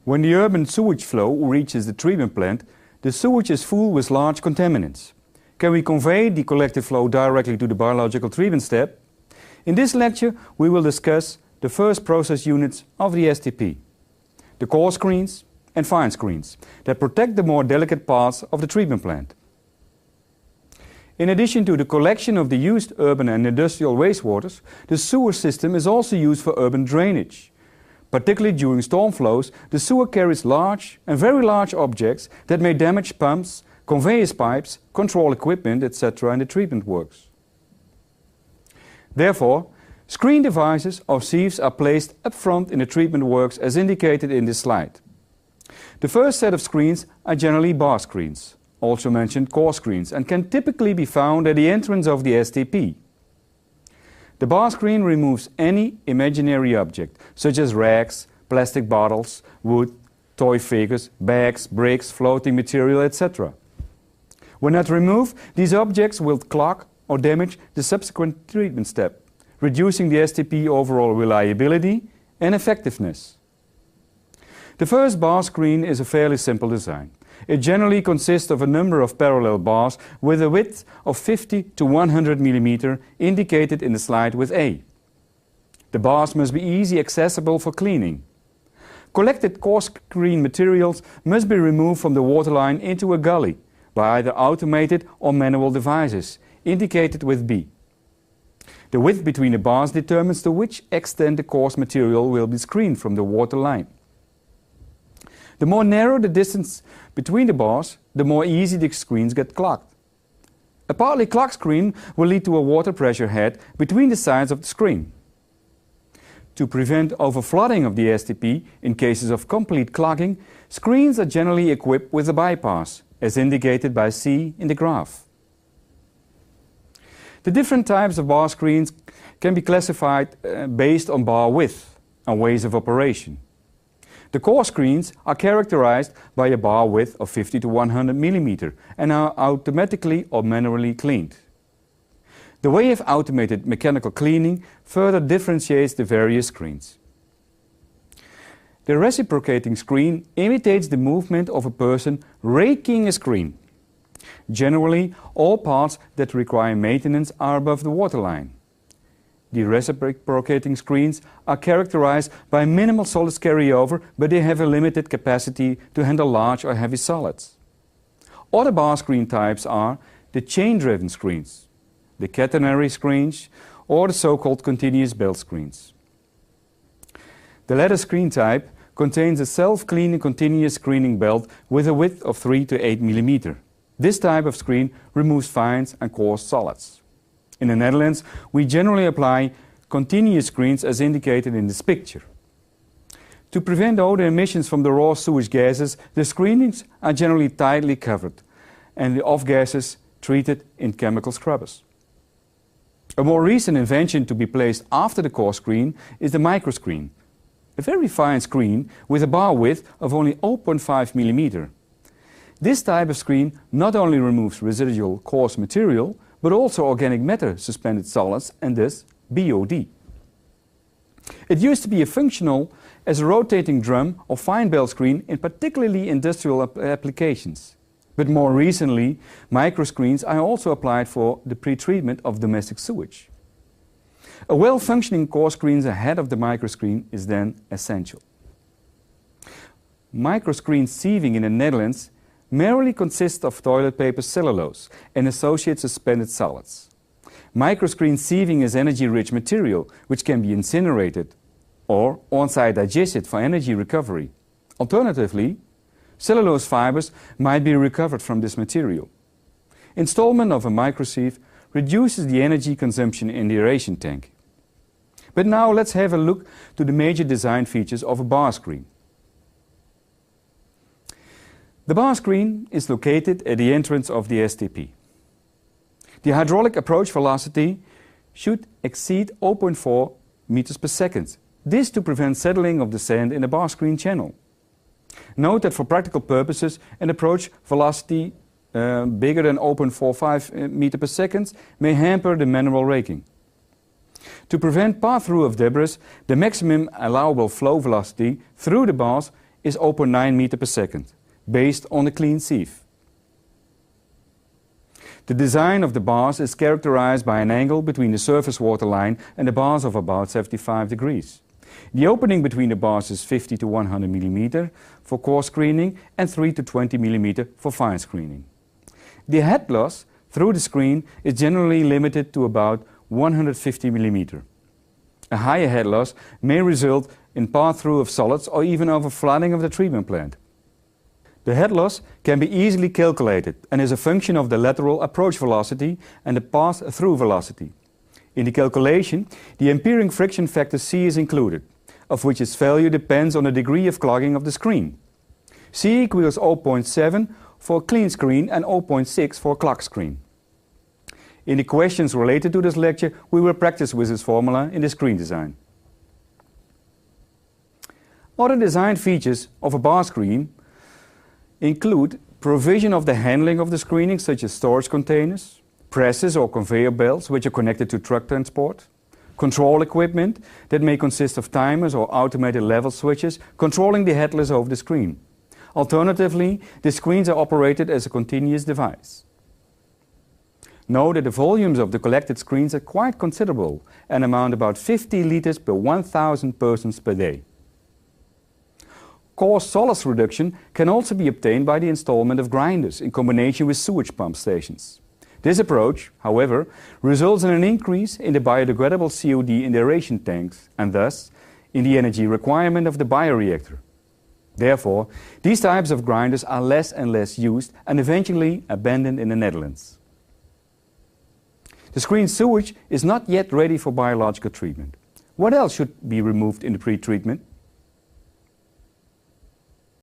When the urban sewage flow reaches the treatment plant, the sewage is full with large contaminants. Can we convey the collected flow directly to the biological treatment step? In this lecture, we will discuss the first process units of the STP, the coarse screens and fine screens that protect the more delicate parts of the treatment plant. In addition to the collection of the used urban and industrial wastewaters, the sewer system is also used for urban drainage. Particularly during storm flows, the sewer carries large and very large objects that may damage pumps, conveyance pipes, control equipment, etc. in the treatment works. Therefore, screen devices or sieves are placed up front in the treatment works as indicated in this slide. The first set of screens are generally bar screens, also mentioned coarse screens, and can typically be found at the entrance of the STP. The bar screen removes any imaginary object, such as rags, plastic bottles, wood, toy figures, bags, bricks, floating material, etc. When not removed, these objects will clog or damage the subsequent treatment step, reducing the STP overall reliability and effectiveness. The first bar screen is a fairly simple design. It generally consists of a number of parallel bars with a width of 50 to 100 mm indicated in the slide with A. The bars must be easy accessible for cleaning. Collected coarse screen materials must be removed from the waterline into a gully by either automated or manual devices, indicated with B. The width between the bars determines to which extent the coarse material will be screened from the water line. The more narrow the distance between the bars, the more easy the screens get clogged. A partly clogged screen will lead to a water pressure head between the sides of the screen. To prevent overflooding of the STP in cases of complete clogging, screens are generally equipped with a bypass, as indicated by C in the graph. The different types of bar screens can be classified based on bar width and ways of operation. The coarse screens are characterized by a bar width of 50 to 100 mm and are automatically or manually cleaned. The way of automated mechanical cleaning further differentiates the various screens. The reciprocating screen imitates the movement of a person raking a screen. Generally, all parts that require maintenance are above the waterline. The reciprocating screens are characterized by minimal solids carryover, but they have a limited capacity to handle large or heavy solids. Other bar screen types are the chain-driven screens, the catenary screens, or the so-called continuous belt screens. The latter screen type contains a self-cleaning continuous screening belt with a width of 3 to 8 mm. This type of screen removes fines and coarse solids. In the Netherlands, we generally apply continuous screens as indicated in this picture. To prevent odor emissions from the raw sewage gases, the screenings are generally tightly covered and the off-gases treated in chemical scrubbers. A more recent invention to be placed after the coarse screen is the microscreen, a very fine screen with a bar width of only 0.5 mm. This type of screen not only removes residual coarse material, but also organic matter suspended solids and thus BOD. It used to be functional as a rotating drum or fine belt screen in particularly industrial applications. But more recently, microscreens are also applied for the pre-treatment of domestic sewage. A well-functioning coarse screen ahead of the microscreen is then essential. Microscreen sieving in the Netherlands merely consists of toilet paper cellulose and associated suspended solids. Microscreen sieving is energy-rich material which can be incinerated or on-site digested for energy recovery. Alternatively, cellulose fibers might be recovered from this material. Installment of a microsieve reduces the energy consumption in the aeration tank. But now let's have a look to the major design features of a bar screen. The bar screen is located at the entrance of the STP. The hydraulic approach velocity should exceed 0.4 meters per second. This to prevent settling of the sand in the bar screen channel. Note that for practical purposes, an approach velocity bigger than 0.45 meter per second may hamper the manual raking. To prevent pass-through of debris, the maximum allowable flow velocity through the bars is 0.9 meter per second, based on a clean sieve. The design of the bars is characterized by an angle between the surface water line and the bars of about 75 degrees. The opening between the bars is 50 to 100 mm for coarse screening and 3 to 20 mm for fine screening. The head loss through the screen is generally limited to about 150 mm. A higher head loss may result in pass-through of solids or even over flooding of the treatment plant. The head loss can be easily calculated and is a function of the lateral approach velocity and the pass-through velocity. In the calculation, the empiric friction factor C is included, of which its value depends on the degree of clogging of the screen. C equals 0.7 for a clean screen and 0.6 for a clogged screen. In the questions related to this lecture, we will practice with this formula in the screen design. Other design features of a bar screen include provision of the handling of the screening, such as storage containers, presses or conveyor belts which are connected to truck transport, control equipment that may consist of timers or automated level switches controlling the headless over the screen. Alternatively, the screens are operated as a continuous device. Note that the volumes of the collected screens are quite considerable and amount about 50 liters per 1,000 persons per day. Coarse solids reduction can also be obtained by the installation of grinders in combination with sewage pump stations. This approach, however, results in an increase in the biodegradable COD in the aeration tanks and thus in the energy requirement of the bioreactor. Therefore, these types of grinders are less and less used and eventually abandoned in the Netherlands. The screen sewage is not yet ready for biological treatment. What else should be removed in the pre-treatment?